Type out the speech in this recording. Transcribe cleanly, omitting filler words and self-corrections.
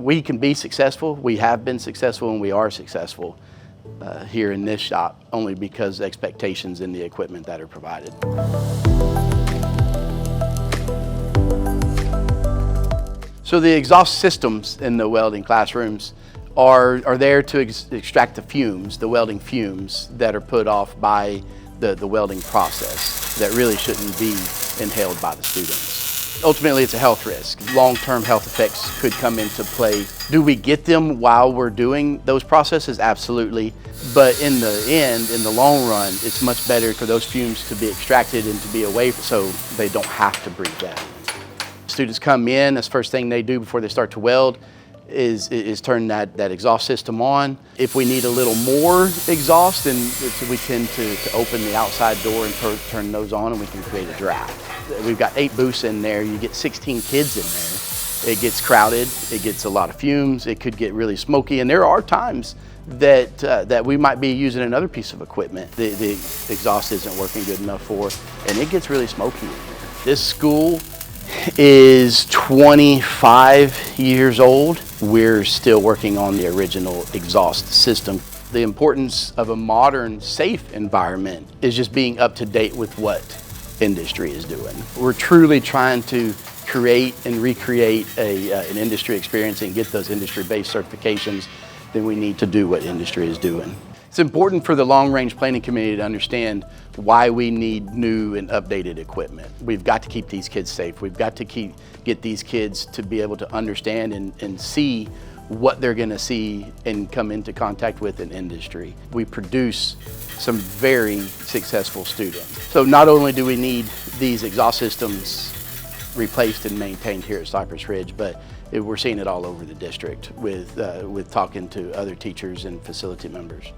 We can be successful, we have been successful, and we are successful here in this shop only because of expectations in the equipment that are provided. So the exhaust systems in the welding classrooms are there to extract the fumes, the welding fumes that are put off by the welding process that really shouldn't be inhaled by the students. Ultimately, it's a health risk. Long-term health effects could come into play. Do we get them while we're doing those processes? Absolutely. But in the end, in the long run, it's much better for those fumes to be extracted and to be away so they don't have to breathe that. Students come in, that's the first thing they do before they start to weld is turn that exhaust system on. If we need a little more exhaust, then we tend to open the outside door and turn those on, and we can create a draft. We've got 8 booths in there. You get 16 kids in there. It gets crowded. It gets a lot of fumes. It could get really smoky, and there are times that we might be using another piece of equipment the exhaust isn't working good enough for, and it gets really smoky in here. This school is 25 years old. We're still working on the original exhaust system. The importance of a modern, safe environment is just being up to date with what industry is doing. We're truly trying to create and recreate an industry experience and get those industry-based certifications. Then we need to do what industry is doing. It's important for the long-range planning committee to understand why we need new and updated equipment. We've got to keep these kids safe. We've got to get these kids to be able to understand and see what they're going to see and come into contact with in industry. We produce some very successful students. So not only do we need these exhaust systems replaced and maintained here at Cypress Ridge, but we're seeing it all over the district with talking to other teachers and facility members.